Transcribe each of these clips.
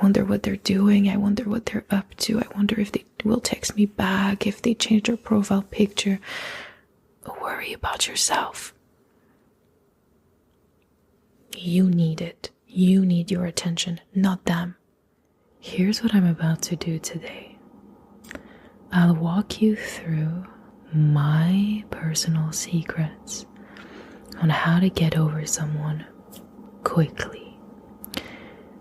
wonder what they're doing. I wonder what they're up to. I wonder if they will text me back, if they change their profile picture. Worry about yourself. You need it. You need your attention, not them. Here's what I'm about to do today. I'll walk you through my personal secrets on how to get over someone quickly.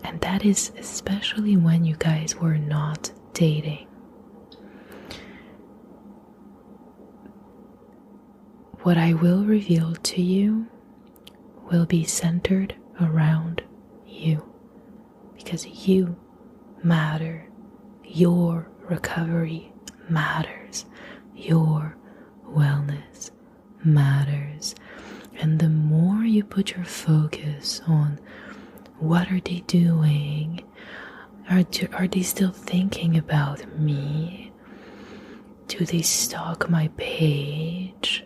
And that is especially when you guys were not dating. What I will reveal to you will be centered around you, because you matter. Your recovery matters. Your wellness matters. And the more you put your focus on what are they doing, are they still thinking about me? Do they stalk my page?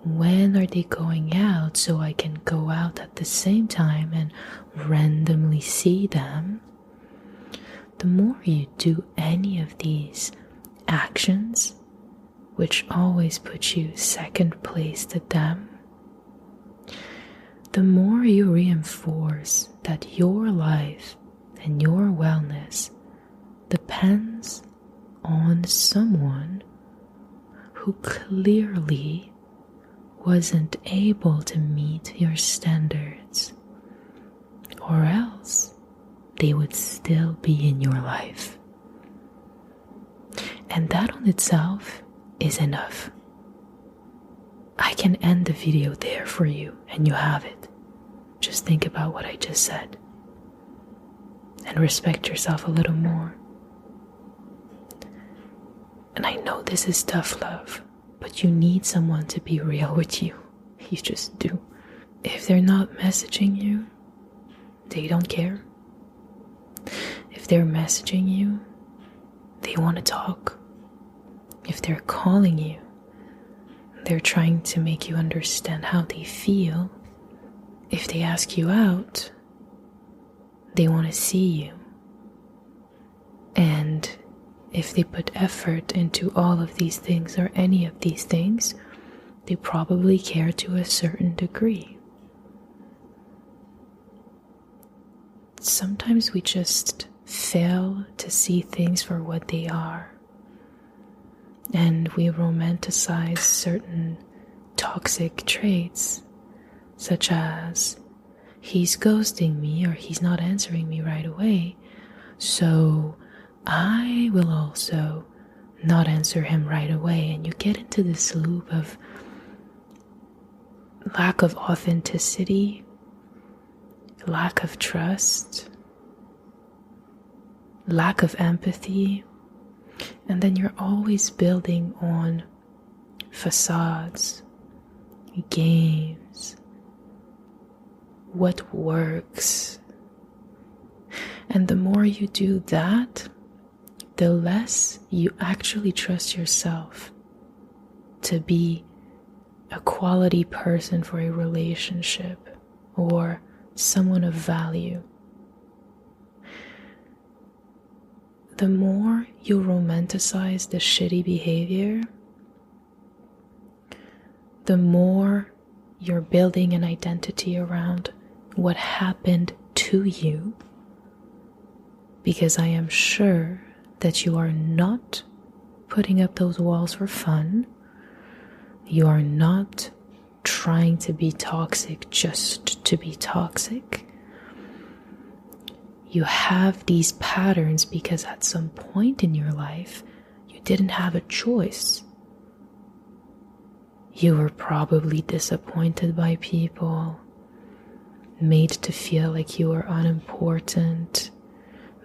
When are they going out so I can go out at the same time and randomly see them? The more you do any of these actions, which always puts you second place to them, the more you reinforce that your life and your wellness depends on someone who clearly wasn't able to meet your standards, or else they would still be in your life. And that on itself is enough. I can end the video there for you and you have it. Just think about what I just said and respect yourself a little more. And I know this is tough love, but you need someone to be real with you. You just do. If they're not messaging you, they don't care. If they're messaging you, they want to talk. If they're calling you, they're trying to make you understand how they feel. If they ask you out, they want to see you. And if they put effort into all of these things or any of these things, they probably care to a certain degree. Sometimes we just fail to see things for what they are. And we romanticize certain toxic traits, such as he's ghosting me or he's not answering me right away, so I will also not answer him right away. And you get into this loop of lack of authenticity, lack of trust, lack of empathy, and then you're always building on facades, games, what works. And the more you do that, the less you actually trust yourself to be a quality person for a relationship or someone of value. The more you romanticize the shitty behavior, the more you're building an identity around what happened to you, because I am sure that you are not putting up those walls for fun. You are not trying to be toxic just to be toxic. You have these patterns because at some point in your life, you didn't have a choice. You were probably disappointed by people, made to feel like you were unimportant,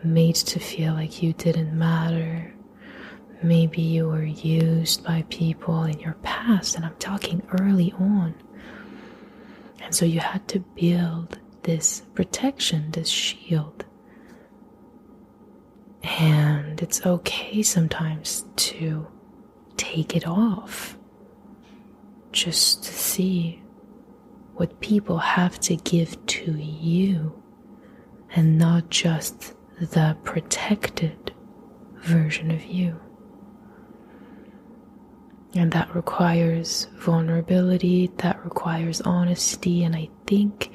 made to feel like you didn't matter. Maybe you were used by people in your past, and I'm talking early on. And so you had to build this protection, this shield. And it's okay sometimes to take it off, just to see what people have to give to you, and not just the protected version of you. And that requires vulnerability, that requires honesty, and I think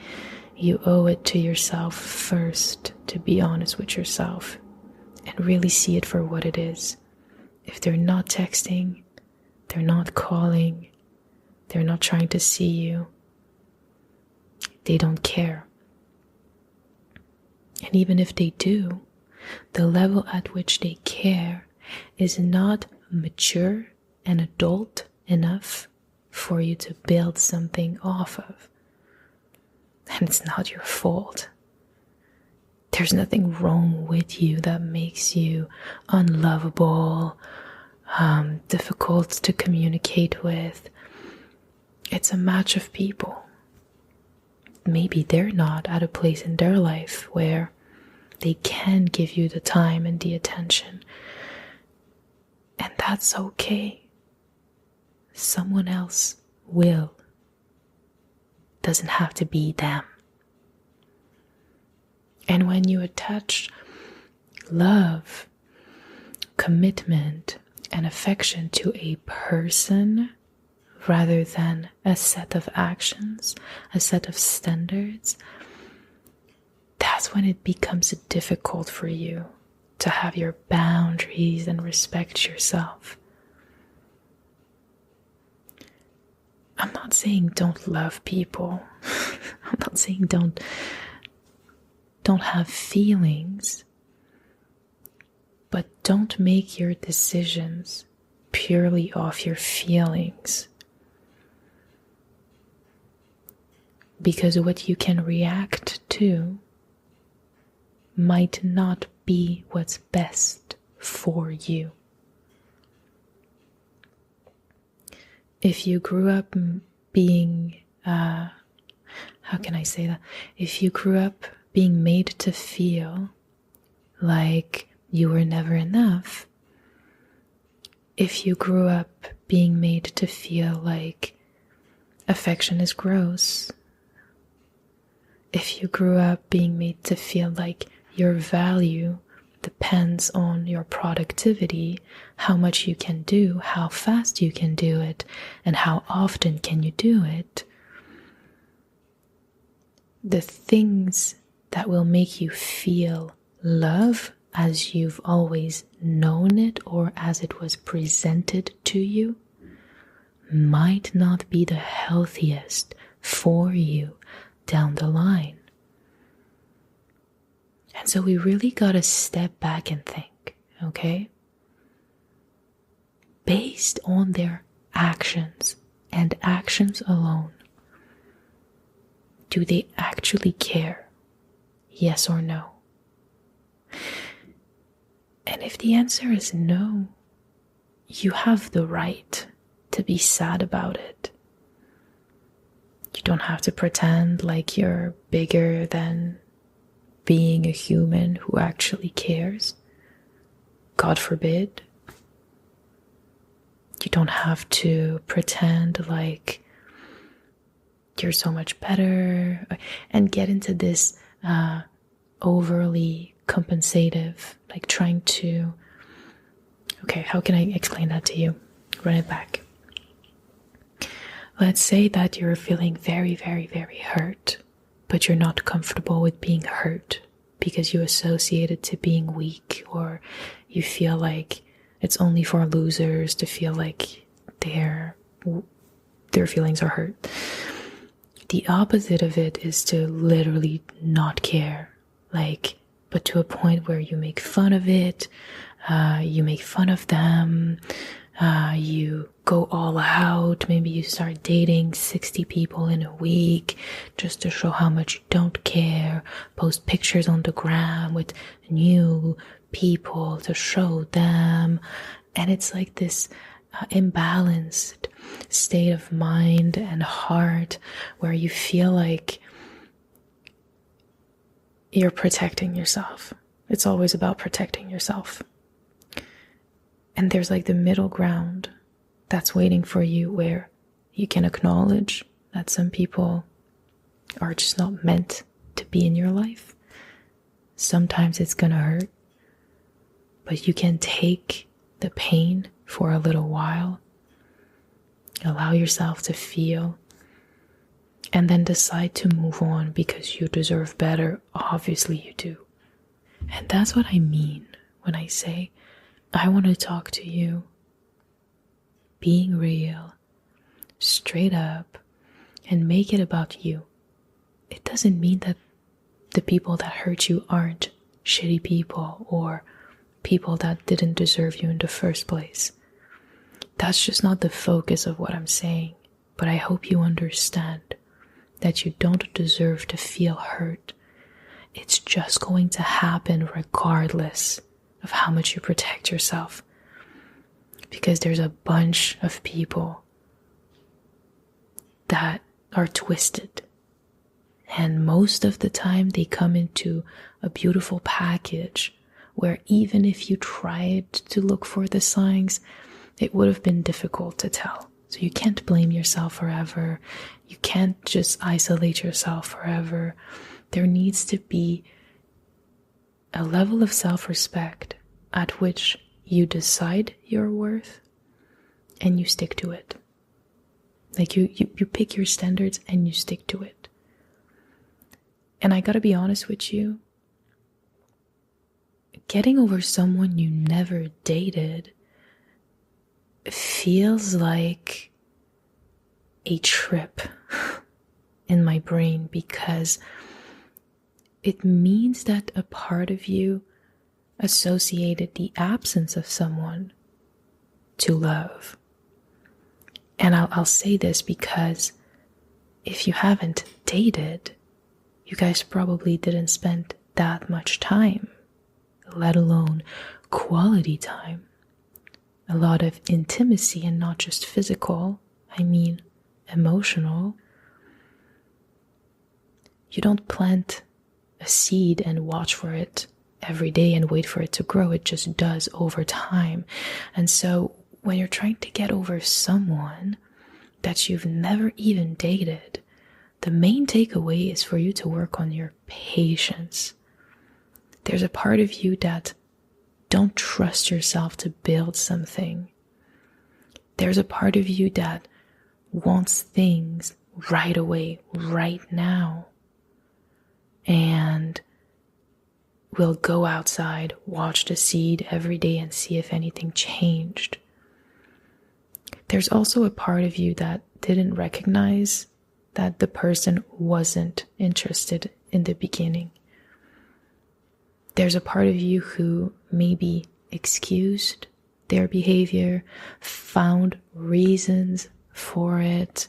you owe it to yourself first to be honest with yourself and really see it for what it is. If they're not texting, they're not calling, they're not trying to see you, they don't care. And even if they do, the level at which they care is not mature and adult enough for you to build something off of. And it's not your fault. There's nothing wrong with you that makes you unlovable, difficult to communicate with. It's a match of people. Maybe they're not at a place in their life where they can give you the time and the attention. And that's okay. Someone else will. Doesn't have to be them. And when you attach love, commitment, and affection to a person rather than a set of actions, a set of standards, that's when it becomes difficult for you to have your boundaries and respect yourself. I'm not saying don't love people. I'm not saying don't have feelings. But don't make your decisions purely off your feelings. Because what you can react to might not be what's best for you. If you grew up being, how can I say that? If you grew up being made to feel like you were never enough, if you grew up being made to feel like affection is gross, if you grew up being made to feel like your value depends on your productivity, how much you can do, how fast you can do it, and how often can you do it, the things that will make you feel love as you've always known it or as it was presented to you might not be the healthiest for you down the line. And so we really gotta step back and think, okay? Based on their actions and actions alone, do they actually care? Yes or no? And if the answer is no, you have the right to be sad about it. You don't have to pretend like you're bigger than being a human who actually cares. God forbid. You don't have to pretend like you're so much better and get into this overly compensative, like trying to, okay, how can I explain that to you? Run it back. Let's say that you're feeling very, very, very hurt, but you're not comfortable with being hurt because you associate it to being weak, or you feel like it's only for losers to feel like their feelings are hurt. The opposite of it is to literally not care, but to a point where you make fun of it, you make fun of them, you go all out. Maybe you start dating 60 people in a week just to show how much you don't care, post pictures on the gram with new people to show them. And it's like this imbalanced state of mind and heart where you feel like you're protecting yourself. It's always about protecting yourself. And there's like the middle ground that's waiting for you where you can acknowledge that some people are just not meant to be in your life. Sometimes it's gonna hurt, but you can take the pain for a little while, allow yourself to feel, and then decide to move on because you deserve better. Obviously you do. And that's what I mean when I say I want to talk to you, being real, straight up, and make it about you. It doesn't mean that the people that hurt you aren't shitty people or people that didn't deserve you in the first place. That's just not the focus of what I'm saying. But I hope you understand that you don't deserve to feel hurt. It's just going to happen regardless of how much you protect yourself. Because there's a bunch of people that are twisted. And most of the time they come into a beautiful package where even if you tried to look for the signs, it would have been difficult to tell. So you can't blame yourself forever. You can't just isolate yourself forever. There needs to be a level of self-respect at which you decide your worth and you stick to it. Like you pick your standards and you stick to it. And I gotta be honest with you, getting over someone you never dated feels like a trip in my brain, because it means that a part of you associated the absence of someone to love. And I'll say this because if you haven't dated, you guys probably didn't spend that much time, let alone quality time. A lot of intimacy, and not just physical, I mean emotional. You don't plant a seed and watch for it every day and wait for it to grow. It just does over time. And so when you're trying to get over someone that you've never even dated, the main takeaway is for you to work on your patience. There's a part of you that don't trust yourself to build something. There's a part of you that wants things right away, right now. And will go outside, watch the seed every day and see if anything changed. There's also a part of you that didn't recognize that the person wasn't interested in the beginning. There's a part of you who maybe excused their behavior, found reasons for it,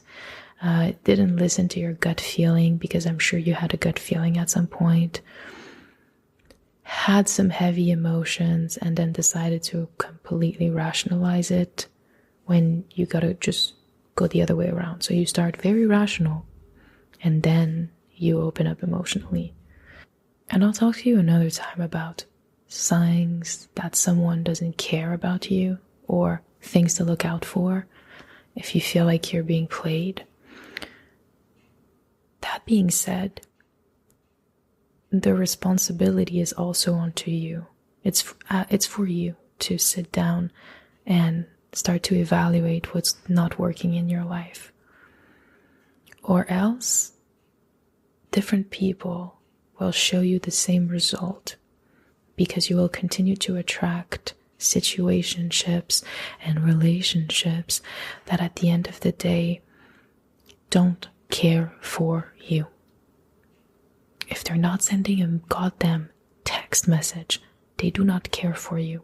didn't listen to your gut feeling, because I'm sure you had a gut feeling at some point, had some heavy emotions, and then decided to completely rationalize it when you gotta just go the other way around. So you start very rational and then you open up emotionally. And I'll talk to you another time about signs that someone doesn't care about you, or things to look out for if you feel like you're being played. That being said, the responsibility is also onto you. It's for you to sit down and start to evaluate what's not working in your life. Or else, different people will show you the same result, because you will continue to attract situationships and relationships that at the end of the day don't care for you. If they're not sending a goddamn text message, they do not care for you.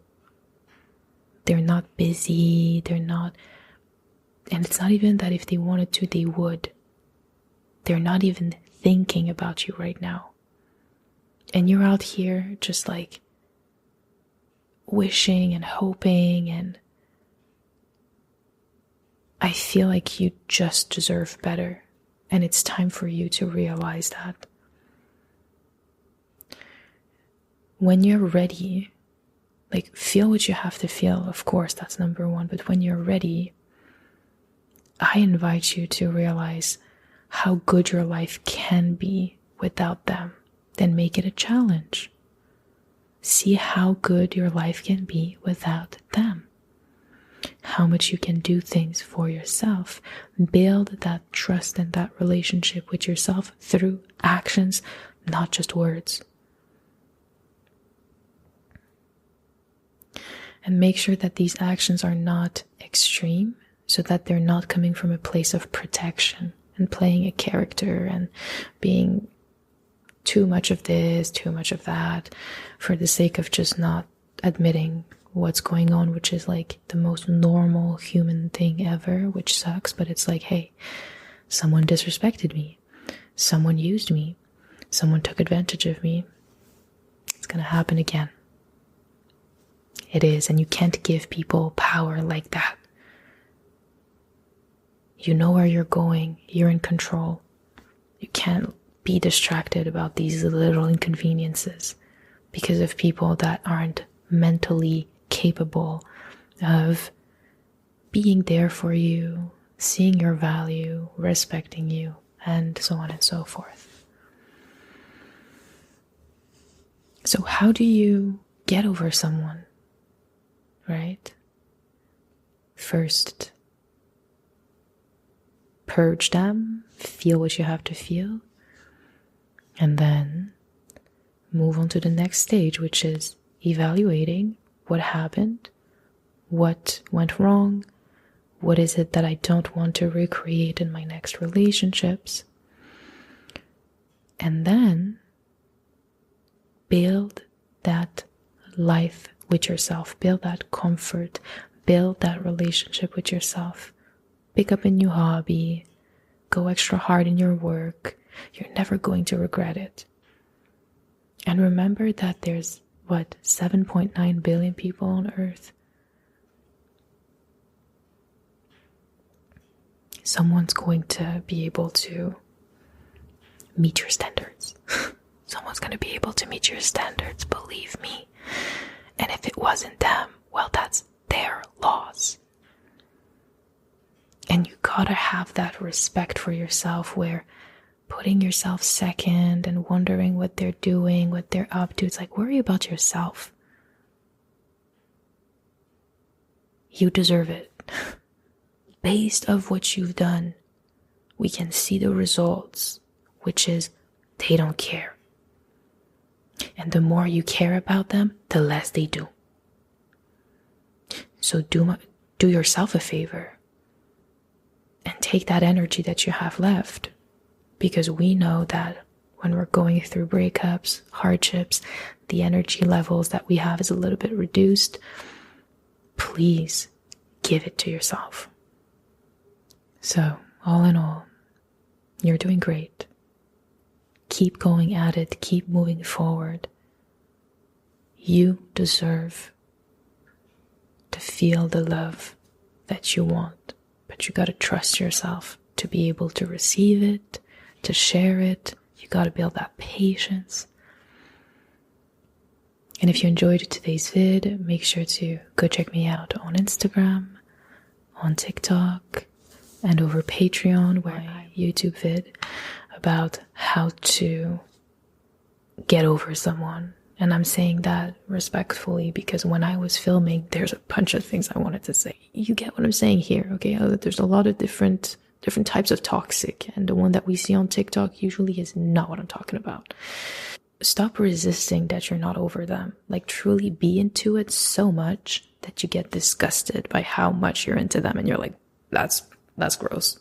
They're not busy, they're not, and it's not even that if they wanted to, they would. They're not even thinking about you right now. And you're out here just like wishing and hoping, and I feel like you just deserve better, and it's time for you to realize that. When you're ready, like, feel what you have to feel, of course, that's number one, but when you're ready, I invite you to realize how good your life can be without them. Then make it a challenge. See how good your life can be without them. How much you can do things for yourself. Build that trust and that relationship with yourself through actions, not just words. And make sure that these actions are not extreme, so that they're not coming from a place of protection and playing a character and being too much of this, too much of that, for the sake of just not admitting what's going on, which is like the most normal human thing ever, which sucks, but it's like, hey, someone disrespected me, someone used me, someone took advantage of me. It's gonna happen again. It is, and you can't give people power like that. You know where you're going, you're in control. You can't be distracted about these little inconveniences because of people that aren't mentally capable of being there for you, seeing your value, respecting you, and so on and so forth. So how do you get over someone, right? First, purge them, feel what you have to feel, and then move on to the next stage, which is evaluating what happened, what went wrong, what is it that I don't want to recreate in my next relationships, and then build that life with yourself, build that comfort, build that relationship with yourself. Pick up a new hobby, go extra hard in your work. You're never going to regret it. And remember that there's, 7.9 billion people on Earth. Someone's going to be able to meet your standards. Someone's going to be able to meet your standards, believe me. And if it wasn't them, well, that's their loss. And you gotta have that respect for yourself, where putting yourself second and wondering what they're doing, what they're up to, it's like, worry about yourself. You deserve it. Based of what you've done, we can see the results, which is they don't care. And the more you care about them, the less they do. So do yourself a favor and take that energy that you have left, because we know that when we're going through breakups, hardships, the energy levels that we have is a little bit reduced. Please give it to yourself. So, all in all, you're doing great. Keep going at it, keep moving forward. You deserve to feel the love that you want, but you gotta trust yourself to be able to receive it, to share it. You gotta build that patience. And if you enjoyed today's vid, make sure to go check me out on Instagram, on TikTok, and over Patreon, where I YouTube vid about how to get over someone. And I'm saying that respectfully, because when I was filming, there's a bunch of things I wanted to say. You get what I'm saying here, okay? There's a lot of different types of toxic, and the one that we see on TikTok usually is not what I'm talking about. Stop resisting that you're not over them. Like, truly be into it so much that you get disgusted by how much you're into them, and you're like, that's gross.